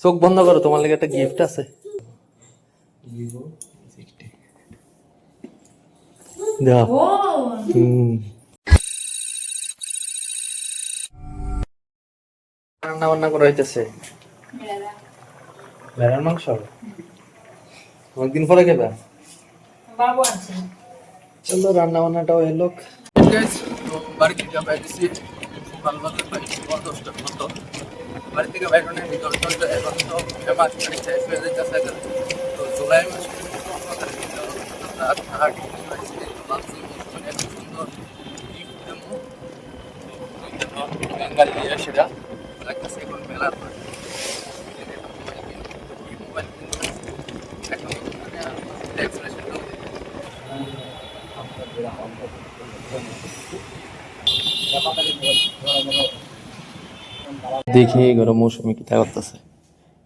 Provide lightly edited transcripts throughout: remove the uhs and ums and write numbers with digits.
চোখ বন্ধ করো, তোমার লাগে একটা গিফট আছে। দাও। রান্না বান্না করা হইতেছে ভেড়ার মাংস। অনেকদিন পরে খেবা। বাবু আছে। চলো রান্না বান্নাটাও এলো। বাড়ি থেকে বাইরে সকাল বাজে প্রায় 10টার মতো। বাড়ি থেকে বাইরে অনেক ভিতর চলতে এখন তো ফেমাস গাড়ি শেষ হয়ে যাইতেছে। তো জুলাই মাসে সুন্দর বেঙ্গাল নিয়ে সেটা লাগতেছে এখন মেলার মোবাইল এখন দেখি এগুলো মৌসুমি কিতা করতেছে।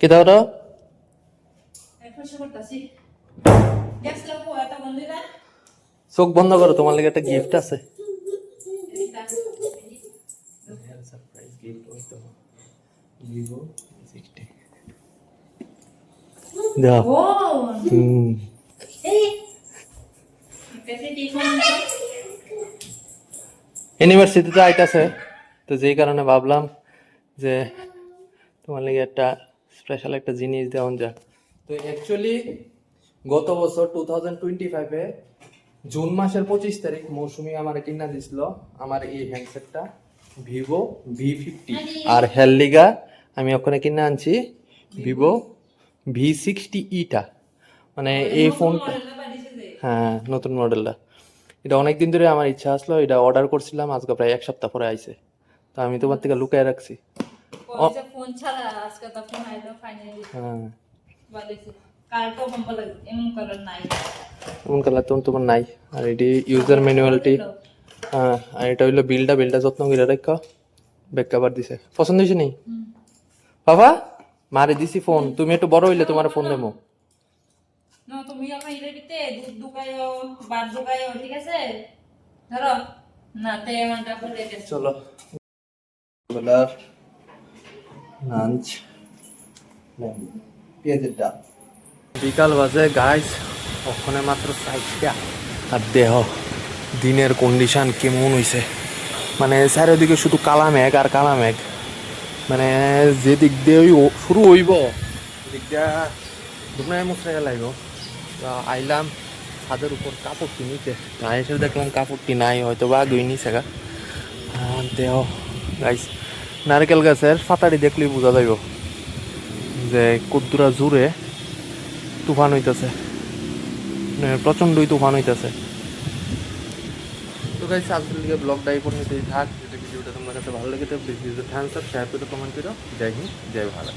কিতা ওরা চোখ বন্ধ করো, তোমার লাগে একটা গিফট আছে। দাও। ইউনিভার্সিটিতে আইতাছে, তো যেই কারণে ভাবলাম যে তোমার লাগে একটা স্পেশাল একটা জিনিস দেওয়া যাক। তো অ্যাকচুয়ালি গত বছর 2025-এ জুন মাসের 25 তারিখ মৌসুমি আমার কিনা দিছিল আমার এই হ্যান্ডসেটটা ভিভো V50, আর হেললিগা আমি ওখানে কিনে আনছি ভিভো V60E-টা, মানে এই ফোনটা। হ্যাঁ, নতুন মডেলটা। এটা অনেকদিন ধরে আমার ইচ্ছা আসলো, এটা অর্ডার করছিলাম, আজকে প্রায় এক সপ্তাহ পরে আইছে। তো আমি তোমার থেকে লুকায় রাখছি। হ্যাঁ, এমন কালার তো তোমার নাই। আর এটি ইউজার ম্যানুয়ালটি। হ্যাঁ, আর এটা হইলো বিলটা যত্ন করে রাখা। ব্যাক কভার দিছে, পছন্দ হয়েছে নি বাবা? মারে দিছি ফোন, তুমি একটু বড় হইলে তোমার ফোন দেবো। তুমি আমার ইলেভিতে দুধ দুকায়ও ভাত দুকায়ও, ঠিক আছে? ধরো না তে এমনটা করে দে। চলো বেলার লাঞ্চ পেঁয়াজের ডাল। বিকাল বাজে গাইস, ওখানে মাত্র 4টা। আর দেহ দিনের কন্ডিশন কেমন হইছে, মানে চারিদিকে শুধু কালা মেঘ আর কালা মেঘ। মানে যে দিক দিয়ে শুরু হইব দিক দিয়া দুপুরে মুসরে লাগব। আইলাম ছাদের উপর কাপড় কিনিতে, এসে দেখলাম কাপড়টি নাই, হয়তো বা দুই নিচে গা। দেহ গাইস, নারকেল গাছের পাতাটি দেখলেই বোঝা যাইব যে কদ্দুরা জুড়ে তুফান হইতেছে, প্রচণ্ডই তুফান হইতেছে। তো গাইস আজকের লিগে ব্লগটা এই পর্যন্তই থাক। যদি ভিডিওটা তোমার কাছে ভালো লাগে তো প্লিজ ভিডিওটা থামস আপ, শেয়ার করে কমেন্ট করো। জয় হিন্দ, জয় ভারত।